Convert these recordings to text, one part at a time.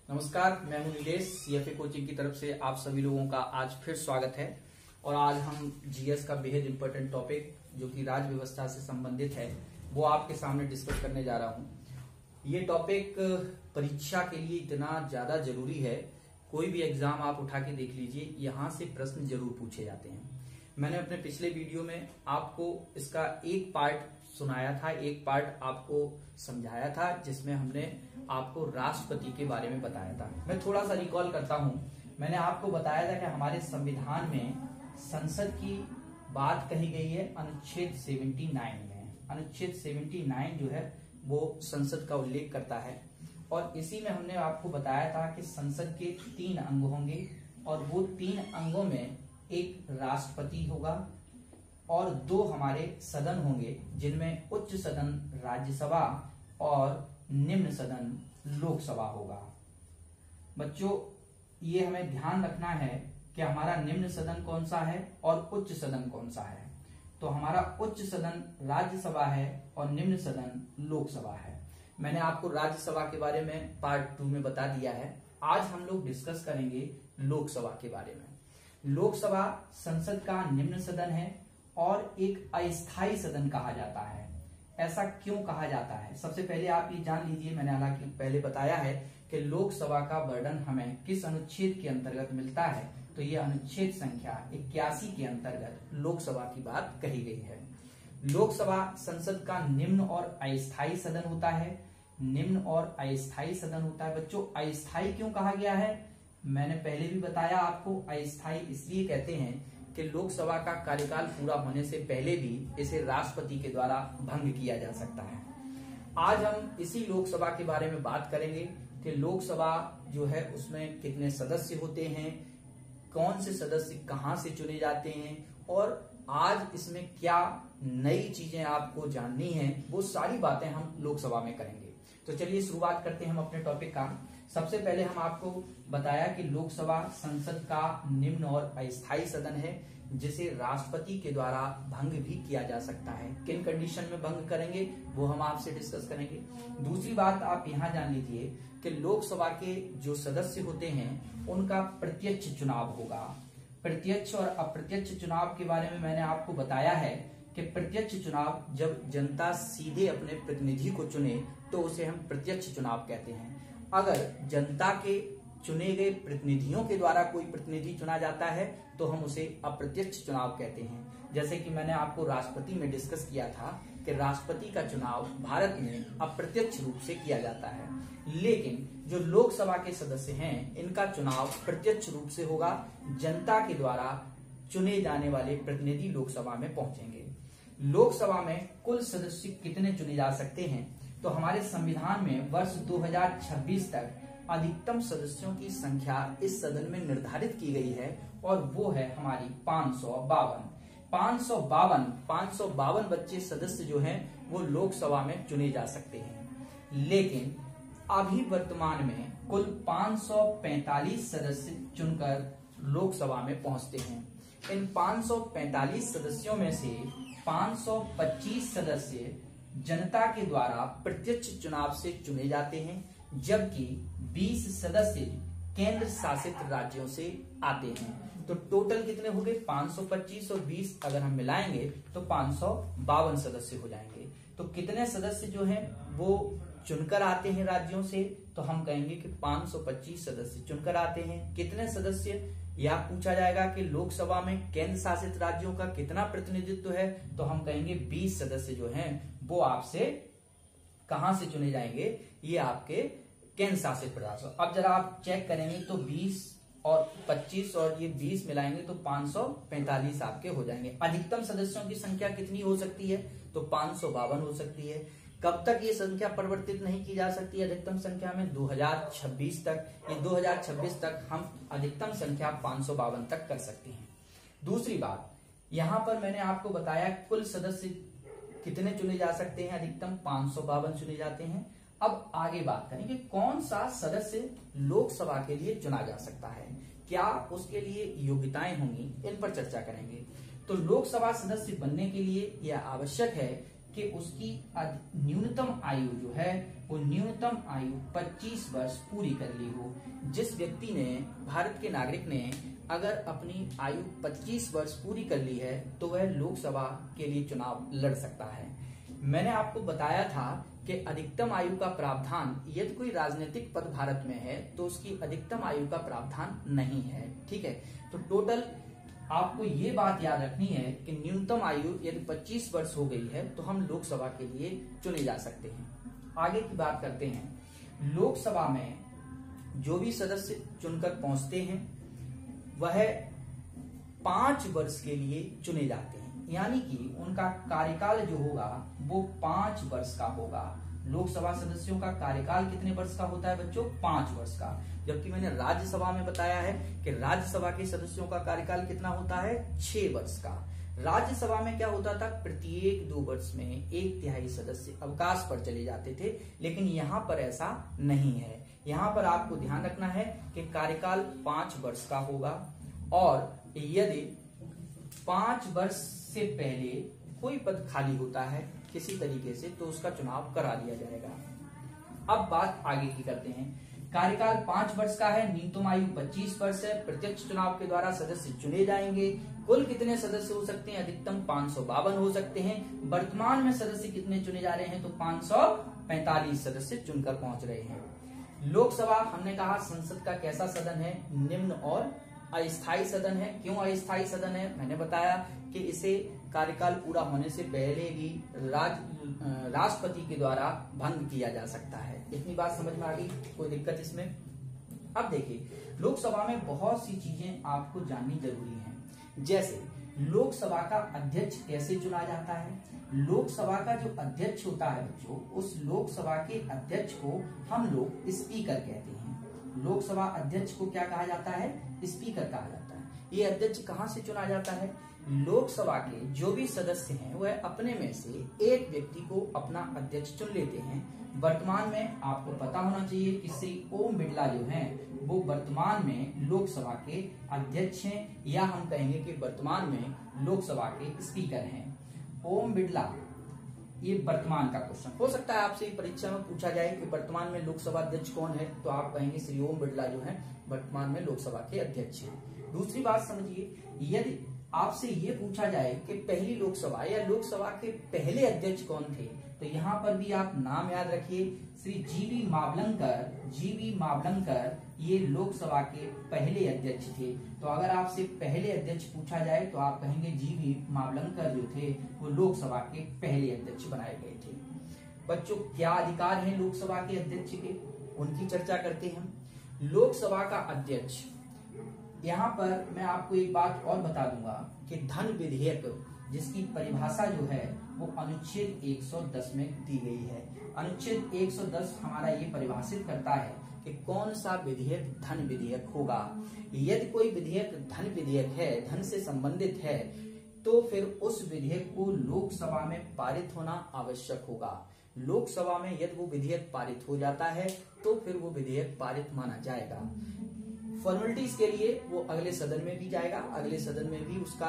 नमस्कार, मैं हूं नीलेश। सीएफए कोचिंग की तरफ से आप सभी लोगों का आज फिर स्वागत है। और आज हम जीएस का बेहद इंपॉर्टेंट टॉपिक जो कि राज्य व्यवस्था से संबंधित है वो आपके सामने डिस्कस करने जा रहा हूं। ये टॉपिक परीक्षा के लिए इतना ज्यादा जरूरी है, कोई भी एग्जाम आप उठा के देख लीजिए, यहाँ से प्रश्न जरूर पूछे जाते हैं। मैंने अपने पिछले वीडियो में आपको इसका एक पार्ट सुनाया था, एक पार्ट आपको समझाया था, जिसमें हमने आपको राष्ट्रपति के बारे में बताया था। मैं थोड़ा सा रिकॉल करता हूं। मैंने आपको बताया था कि हमारे संविधान में संसद की बात कही गई है अनुच्छेद 79 में। अनुच्छेद 79 जो है वो संसद का उल्लेख करता है और इसी में हमने आपको बताया था कि संसद के 3 अंग होंगे और वो 3 अंगों में एक राष्ट्रपति होगा और 2 हमारे सदन होंगे, जिनमें उच्च सदन राज्यसभा और निम्न सदन लोकसभा होगा। बच्चों, ये हमें ध्यान रखना है कि हमारा निम्न सदन कौन सा है और उच्च सदन कौन सा है। तो हमारा उच्च सदन राज्यसभा है और निम्न सदन लोकसभा है। मैंने आपको राज्यसभा के बारे में पार्ट 2 में बता दिया है। आज हम लोग डिस्कस करेंगे लोकसभा के बारे में। लोकसभा संसद का निम्न सदन है और एक अस्थायी सदन कहा जाता है। ऐसा क्यों कहा जाता है? सबसे पहले आप ये जान लीजिए, मैंने हालांकि पहले बताया है कि लोकसभा का वर्णन हमें किस अनुच्छेद के अंतर्गत मिलता है। तो ये अनुच्छेद संख्या 81 के अंतर्गत लोकसभा की बात कही गई है। लोकसभा संसद का निम्न और अस्थायी सदन होता है। निम्न और अस्थायी सदन होता है। बच्चों, अस्थायी क्यों कहा गया है? मैंने पहले भी बताया आपको, अस्थायी इसलिए कहते हैं कि लोकसभा का कार्यकाल पूरा होने से पहले भी इसे राष्ट्रपति के द्वारा भंग किया जा सकता है। आज हम इसी लोकसभा के बारे में बात करेंगे कि लोकसभा जो है उसमें कितने सदस्य होते हैं, कौन से सदस्य कहां से चुने जाते हैं और आज इसमें क्या नई चीजें आपको जाननी है, वो सारी बातें हम लोकसभा में करेंगे। तो चलिए शुरुआत करते हैं हम अपने टॉपिक का। सबसे पहले हम आपको बताया कि लोकसभा संसद का निम्न और अस्थायी सदन है, जिसे राष्ट्रपति के द्वारा भंग भी किया जा सकता है। किन कंडीशन में भंग करेंगे वो हम आपसे डिस्कस करेंगे। दूसरी बात आप यहाँ जान लीजिए कि लोकसभा के जो सदस्य होते हैं उनका प्रत्यक्ष चुनाव होगा। प्रत्यक्ष और अप्रत्यक्ष चुनाव के बारे में मैंने आपको बताया है कि प्रत्यक्ष चुनाव जब जनता सीधे अपने प्रतिनिधि को चुने तो उसे हम प्रत्यक्ष चुनाव कहते हैं। अगर जनता के चुने गए प्रतिनिधियों के द्वारा कोई प्रतिनिधि चुना जाता है तो हम उसे अप्रत्यक्ष चुनाव कहते हैं। जैसे कि मैंने आपको राष्ट्रपति में डिस्कस किया था कि राष्ट्रपति का चुनाव भारत में अप्रत्यक्ष रूप से किया जाता है, लेकिन जो लोकसभा के सदस्य हैं इनका चुनाव प्रत्यक्ष रूप से होगा। जनता के द्वारा चुने जाने वाले प्रतिनिधि लोकसभा में पहुंचेंगे। लोकसभा में कुल सदस्य कितने चुने जा सकते हैं? तो हमारे संविधान में वर्ष 2026 तक अधिकतम सदस्यों की संख्या इस सदन में निर्धारित की गई है और वो है हमारी 552 बच्चे सदस्य जो हैं वो लोकसभा में चुने जा सकते हैं। लेकिन अभी वर्तमान में कुल 545 सदस्य चुनकर लोकसभा में पहुंचते हैं। इन 545 सदस्यों में से 525 सदस्य जनता के द्वारा प्रत्यक्ष चुनाव से चुने जाते हैं, जबकि 20 सदस्य केंद्र शासित राज्यों से आते हैं। तो टोटल कितने हो गए? 525 और 20 अगर हम मिलाएंगे तो 552 सदस्य हो जाएंगे। तो कितने सदस्य जो हैं वो चुनकर आते हैं राज्यों से? तो हम कहेंगे कि 525 सदस्य चुनकर आते हैं। कितने सदस्य, या पूछा जाएगा कि लोकसभा में केंद्र शासित राज्यों का कितना प्रतिनिधित्व है, तो हम कहेंगे 20 सदस्य जो हैं वो आपसे कहां से चुने जाएंगे? ये आपके केंद्र शासित प्रदेश। अब जरा आप चेक करेंगे तो 20 और 25 और ये 20 मिलाएंगे तो 545 आपके हो जाएंगे। अधिकतम सदस्यों की संख्या कितनी हो सकती है? तो 552 हो सकती है। कब तक ये संख्या परिवर्तित नहीं की जा सकती अधिकतम संख्या में? 2026 तक। ये 2026 तक हम अधिकतम संख्या 552 तक कर सकते हैं। दूसरी बात, यहां पर मैंने आपको बताया कुल सदस्य कितने चुने जा सकते हैं? अधिकतम 552 चुने जाते हैं। अब आगे बात करेंगे कौन सा सदस्य लोकसभा के लिए चुना जा सकता है, क्या उसके लिए योग्यताएं होंगी, इन पर चर्चा करेंगे। तो लोकसभा सदस्य बनने के लिए यह आवश्यक है कि उसकी न्यूनतम आयु जो है वो न्यूनतम आयु 25 वर्ष पूरी कर ली हो। जिस व्यक्ति ने, भारत के नागरिक ने अगर अपनी आयु 25 वर्ष पूरी कर ली है तो वह लोकसभा के लिए चुनाव लड़ सकता है। मैंने आपको बताया था कि अधिकतम आयु का प्रावधान, यदि कोई राजनीतिक पद भारत में है तो उसकी अधिकतम आयु का प्रावधान नहीं है। ठीक है, तो टोटल आपको ये बात याद रखनी है कि न्यूनतम आयु यदि 25 वर्ष हो गई है तो हम लोकसभा के लिए चुने जा सकते हैं। आगे की बात करते हैं। लोकसभा में जो भी सदस्य चुनकर पहुंचते हैं वह 5 वर्ष के लिए चुने जाते हैं, यानी कि उनका कार्यकाल जो होगा वो 5 वर्ष का होगा। लोकसभा सदस्यों का कार्यकाल कितने वर्ष का होता है बच्चों? 5 वर्ष का। जबकि मैंने राज्यसभा में बताया है कि राज्यसभा के सदस्यों का कार्यकाल कितना होता है? 6 वर्ष का। राज्यसभा में क्या होता था? प्रत्येक 2 वर्ष में 1/3 सदस्य अवकाश पर चले जाते थे, लेकिन यहाँ पर ऐसा नहीं है। यहाँ पर आपको ध्यान रखना है कि कार्यकाल 5 वर्ष का होगा और यदि 5 वर्ष से पहले कोई पद खाली होता है किसी तरीके से तो उसका चुनाव करा दिया जाएगा। अब बात आगे की करते हैं। कार्यकाल 5 वर्ष का है, न्यूनतम आयु 25 वर्ष है, प्रत्यक्ष चुनाव के द्वारा सदस्य चुने जाएंगे। कुल कितने सदस्य हो सकते हैं? अधिकतम 552 हो सकते हैं। वर्तमान में सदस्य कितने चुने जा रहे हैं? तो 545 सदस्य चुनकर पहुंच रहे हैं। लोकसभा हमने कहा संसद का कैसा सदन है? निम्न और अस्थायी सदन है। क्यों अस्थायी सदन है? मैंने बताया कि इसे कार्यकाल पूरा होने से पहले भी राष्ट्रपति के द्वारा भंग किया जा सकता है। इतनी बात समझ में आ गई? कोई दिक्कत इसमें? अब देखिए, लोकसभा में बहुत सी चीजें आपको जाननी जरूरी हैं। जैसे लोकसभा का अध्यक्ष कैसे चुना जाता है? लोकसभा का जो अध्यक्ष होता है बच्चों, उस लोकसभा के अध्यक्ष को हम लोग स्पीकर कहते हैं। लोकसभा अध्यक्ष को क्या कहा जाता है? स्पीकर कहा जाता है। ये अध्यक्ष कहाँ से चुना जाता है? लोकसभा के जो भी सदस्य हैं वह अपने में से एक व्यक्ति को अपना अध्यक्ष चुन लेते हैं। वर्तमान में आपको पता होना चाहिए कि श्री ओम बिड़ला जो हैं वो वर्तमान में लोकसभा के अध्यक्ष हैं, या हम कहेंगे कि वर्तमान में लोकसभा के स्पीकर हैं। ओम बिड़ला, ये वर्तमान का क्वेश्चन हो सकता है आपसे परीक्षा में पूछा जाए कि वर्तमान में लोकसभा अध्यक्ष कौन है, तो आप कहेंगे श्री ओम बिड़ला जो है वर्तमान में लोकसभा के अध्यक्ष हैं। दूसरी बात समझिए, यदि आपसे ये पूछा जाए कि पहली लोकसभा या लोकसभा के पहले अध्यक्ष कौन थे, तो यहाँ पर भी आप नाम याद रखिए, श्री जीवी मावलंकर ये लोकसभा के पहले अध्यक्ष थे। तो अगर आपसे पहले अध्यक्ष पूछा जाए तो आप कहेंगे जीवी मावलंकर जो थे वो लोकसभा के पहले अध्यक्ष बनाए गए थे। बच्चों, क्या अधिकार हैं लोकसभा के अध्यक्ष के, उनकी चर्चा करते हैं। लोकसभा का अध्यक्ष, यहाँ पर मैं आपको एक बात और बता दूंगा कि धन विधेयक जिसकी परिभाषा जो है वो अनुच्छेद 110 में दी गई है। अनुच्छेद 110 हमारा ये परिभाषित करता है कि कौन सा विधेयक धन विधेयक होगा। यदि कोई विधेयक धन विधेयक है, धन से संबंधित है, तो फिर उस विधेयक को लोकसभा में पारित होना आवश्यक होगा। लोकसभा में यदि वो विधेयक पारित हो जाता है तो फिर वो विधेयक पारित माना जाएगा। फॉर्मेलिटीज के लिए वो अगले सदन में भी जाएगा, अगले सदन में भी उसका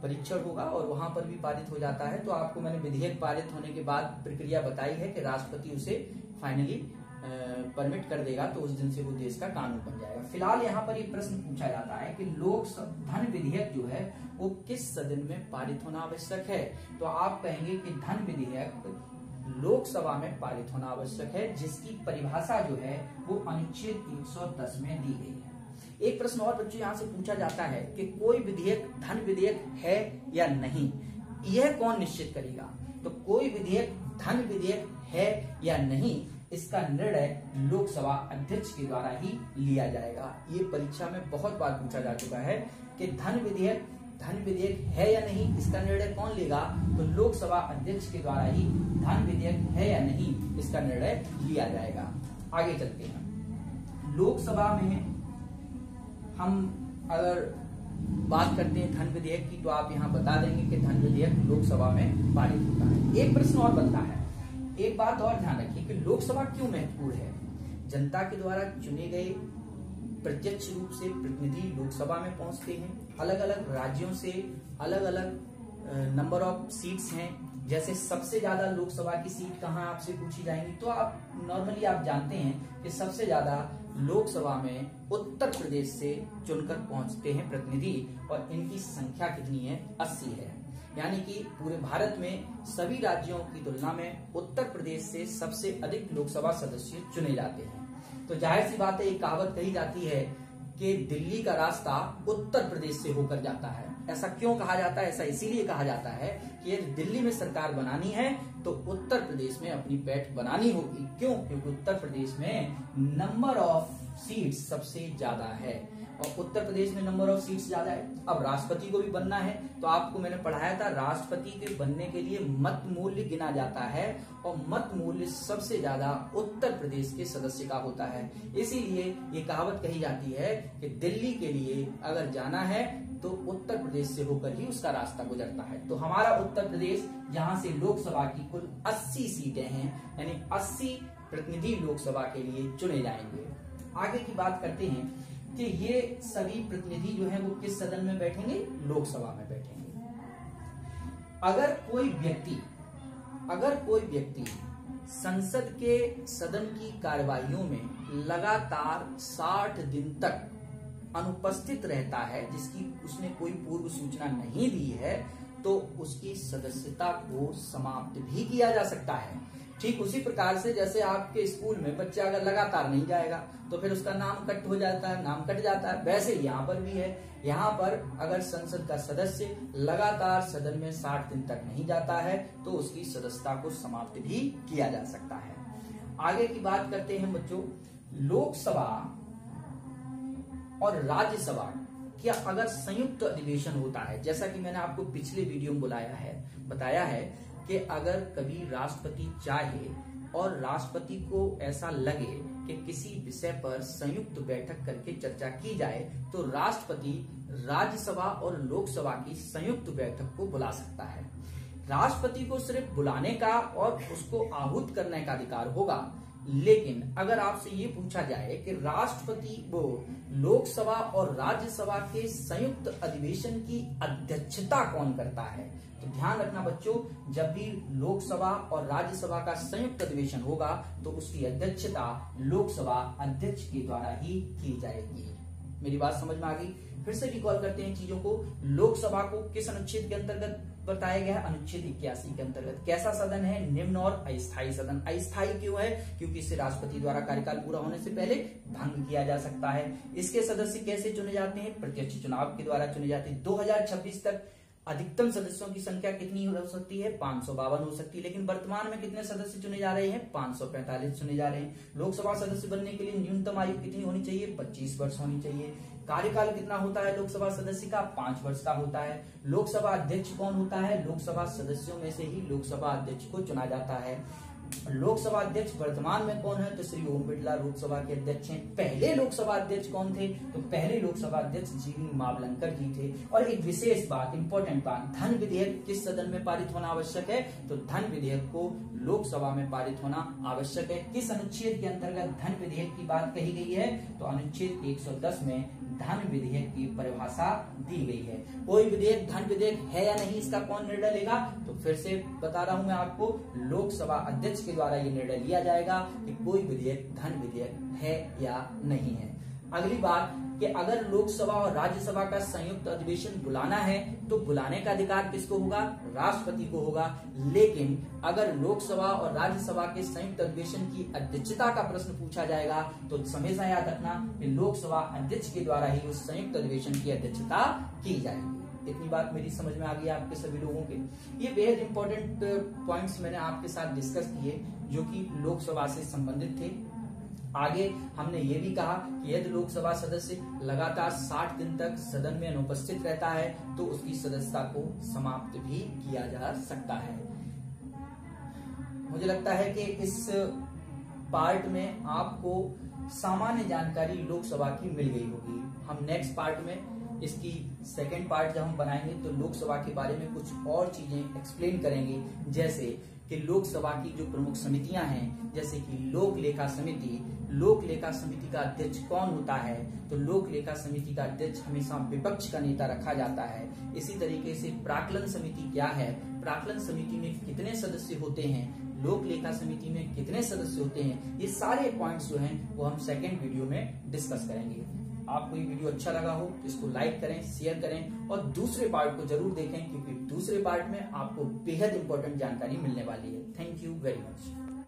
परीक्षण होगा और वहां पर भी पारित हो जाता है। तो आपको मैंने विधेयक पारित होने के बाद प्रक्रिया बताई है कि राष्ट्रपति उसे फाइनली परमिट कर देगा, तो उस दिन से वो देश का कानून बन जाएगा। फिलहाल यहाँ पर एक प्रश्न पूछा जाता है कि धन विधेयक जो है वो किस सदन में पारित होना आवश्यक है, तो आप कहेंगे कि धन विधेयक लोकसभा में पारित होना आवश्यक है, जिसकी परिभाषा जो है वो अनुच्छेद 110 में दी गई है। एक प्रश्न और बच्चों यहाँ से पूछा जाता है कि कोई विधेयक धन विधेयक है या नहीं, यह कौन निश्चित करेगा? तो कोई विधेयक धन विधेयक है या नहीं, इसका निर्णय लोकसभा अध्यक्ष के द्वारा ही लिया जाएगा। ये परीक्षा में बहुत बार पूछा जा चुका है कि धन विधेयक है या नहीं, इसका निर्णय कौन लेगा? तो लोकसभा अध्यक्ष के द्वारा ही धन विधेयक है या नहीं इसका निर्णय लिया जाएगा। आगे चलते हैं। लोकसभा में हम अगर बात करते हैं धन विधेयक की, तो आप यहाँ बता देंगे कि धन विधेयक लोकसभा में पारित होता है। एक प्रश्न और बनता है, एक बात और ध्यान रखिए कि लोकसभा क्यों महत्वपूर्ण है। जनता के द्वारा चुने गए प्रत्यक्ष रूप से प्रतिनिधि लोकसभा में पहुंचते हैं। अलग अलग राज्यों से अलग अलग नंबर ऑफ सीट्स हैं जैसे सबसे ज्यादा लोकसभा की सीट कहाँ आपसे पूछी जाएंगी, तो आप नॉर्मली आप जानते हैं कि सबसे ज्यादा लोकसभा में उत्तर प्रदेश से चुनकर पहुंचते हैं प्रतिनिधि, और इनकी संख्या कितनी है, 80 है। यानी कि पूरे भारत में सभी राज्यों की तुलना में उत्तर प्रदेश से सबसे अधिक लोकसभा सदस्य चुने जाते हैं। तो जाहिर सी बात है, एक कहावत कही जाती है कि दिल्ली का रास्ता उत्तर प्रदेश से होकर जाता है। ऐसा क्यों कहा जाता है? ऐसा इसीलिए कहा जाता है कि यदि दिल्ली में सरकार बनानी है तो उत्तर प्रदेश में अपनी पैठ बनानी होगी। क्यों? क्योंकि उत्तर प्रदेश में नंबर ऑफ सीट्स सबसे ज्यादा है, और उत्तर प्रदेश में नंबर ऑफ सीट्स ज्यादा है। अब राष्ट्रपति को भी बनना है, तो आपको मैंने पढ़ाया था राष्ट्रपति के बनने के लिए मत मूल्य गिना जाता है, और मत मूल्य सबसे ज्यादा उत्तर प्रदेश के सदस्य का होता है। इसीलिए ये कहावत कही जाती है कि दिल्ली के लिए अगर जाना है तो उत्तर प्रदेश से होकर ही उसका रास्ता गुजरता है। तो हमारा उत्तर प्रदेश, जहां से लोकसभा की कुल 80 सीटें हैं, यानी 80 प्रतिनिधि लोकसभा के लिए चुने जाएंगे। आगे की बात करते हैं कि ये सभी प्रतिनिधि जो हैं वो किस सदन में बैठेंगे, लोकसभा में बैठेंगे। अगर कोई व्यक्ति संसद के सदन की कार्यवाहियों में लगातार 60 दिन तक अनुपस्थित रहता है, जिसकी उसने कोई पूर्व सूचना नहीं दी है, तो उसकी सदस्यता को समाप्त भी किया जा सकता है। ठीक उसी प्रकार से जैसे आपके स्कूल में बच्चा अगर लगातार नहीं जाएगा तो फिर उसका नाम कट हो जाता है, नाम कट जाता है, वैसे यहाँ पर भी है। यहाँ पर अगर संसद का सदस्य लगातार सदन में 60 दिन तक नहीं जाता है तो उसकी सदस्यता को समाप्त भी किया जा सकता है। आगे की बात करते हैं बच्चों, लोकसभा और राज्यसभा क्या अगर संयुक्त अधिवेशन होता है, जैसा कि मैंने आपको पिछले वीडियो में बताया है कि अगर कभी राष्ट्रपति चाहे और राष्ट्रपति को ऐसा लगे कि किसी विषय पर संयुक्त बैठक करके चर्चा की जाए, तो राष्ट्रपति राज्यसभा और लोकसभा की संयुक्त बैठक को बुला सकता है। राष्ट्रपति को सिर्फ बुलाने का और उसको आहूत करने का अधिकार होगा, लेकिन अगर आपसे ये पूछा जाए कि राष्ट्रपति वो लोकसभा और राज्यसभा के संयुक्त अधिवेशन की अध्यक्षता कौन करता है, तो ध्यान रखना बच्चों, जब भी लोकसभा और राज्यसभा का संयुक्त अधिवेशन होगा तो उसकी अध्यक्षता लोकसभा अध्यक्ष के द्वारा ही की जाएगी। मेरी बात समझ में आ गई? फिर से रिकॉल करते हैं चीजों को। लोकसभा को किस अनुच्छेद के अंतर्गत बताया गया है? अनुच्छेद 81 के अंतर्गत। कैसा सदन है? निम्न और अस्थायी सदन। अस्थायी क्यों है? क्योंकि इसे राष्ट्रपति द्वारा कार्यकाल पूरा होने से पहले भंग किया जा सकता है। इसके सदस्य कैसे चुने जाते हैं? प्रत्यक्ष चुनाव के द्वारा चुने जाते हैं। 2026 तक अधिकतम सदस्यों की संख्या कितनी हो सकती है? 552 हो सकती है। लेकिन वर्तमान में कितने सदस्य चुने जा रहे हैं? 545 चुने जा रहे हैं। लोकसभा सदस्य बनने के लिए न्यूनतम आयु कितनी होनी चाहिए? 25 वर्ष होनी चाहिए। कार्यकाल कितना होता है लोकसभा सदस्य का? 5 वर्ष का होता है। लोकसभा अध्यक्ष कौन होता है? लोकसभा सदस्यों में से ही लोकसभा अध्यक्ष को चुना जाता है। लोकसभा अध्यक्ष वर्तमान में कौन है? तो श्री ओम बिरला लोकसभा के अध्यक्ष हैं। पहले लोकसभा अध्यक्ष कौन थे? तो पहले लोकसभा अध्यक्ष जीवी मावलंकर जी थे। और एक विशेष बात, इंपॉर्टेंट बात, धन विधेयक किस सदन में पारित होना आवश्यक है? तो धन विधेयक को लोकसभा में पारित होना आवश्यक है। किस अनुच्छेद के अंतर्गत धन विधेयक की बात कही गई है? तो अनुच्छेद 110 में धन विधेयक की परिभाषा दी गई है। कोई विधेयक धन विधेयक है या नहीं, इसका कौन निर्णय लेगा? तो फिर से बता रहा हूं मैं आपको, लोकसभा अध्यक्ष के द्वारा ये निर्णय लिया जाएगा कि कोई विधेयक धन विधेयक है या नहीं है। अगली बात कि अगर लोकसभा और राज्यसभा का संयुक्त अधिवेशन बुलाना है तो बुलाने का अधिकार किसको होगा? राष्ट्रपति को होगा। लेकिन अगर लोकसभा और राज्यसभा के संयुक्त अधिवेशन की अध्यक्षता का प्रश्न पूछा जाएगा तो हमेशा याद रखना कि लोकसभा अध्यक्ष के द्वारा ही उस संयुक्त अधिवेशन की अध्यक्षता की जाएगी। इतनी बात मेरी समझ में आ गई आपके सभी लोगों के। ये बेहद इंपॉर्टेंट पॉइंट्स मैंने आपके साथ डिस्कस किए जो कि लोकसभा से संबंधित थे। आगे हमने ये भी कहा कि यदि लोकसभा सदस्य लगातार 60 दिन तक सदन में अनुपस्थित रहता है तो उसकी सदस्यता को समाप्त भी किया जा सकता है। मुझे लगता है कि इस पार्ट में आपको सामान्य जानकारी लोकसभा की मिल गई होगी। हम नेक्स्ट पार्ट में इसकी सेकेंड पार्ट जब हम बनाएंगे तो लोकसभा के बारे में कुछ और चीजें एक्सप्लेन करेंगे, जैसे कि लोकसभा की जो प्रमुख समितियां हैं, जैसे कि लोक लेखा समिति, लोक लेखा समिति का अध्यक्ष कौन होता है, तो लोक लेखा समिति का अध्यक्ष हमेशा विपक्ष का नेता रखा जाता है। इसी तरीके से प्राक्कलन समिति क्या है, प्राक्कलन समिति में कितने सदस्य होते हैं, लोक लेखा समिति में कितने सदस्य होते हैं, ये सारे पॉइंट्स जो हैं वो हम सेकेंड वीडियो में डिस्कस करेंगे। आपको ये वीडियो अच्छा लगा हो तो इसको लाइक करें, शेयर करें और दूसरे पार्ट को जरूर देखें, क्योंकि दूसरे पार्ट में आपको बेहद इंपॉर्टेंट जानकारी मिलने वाली है। Thank you very much.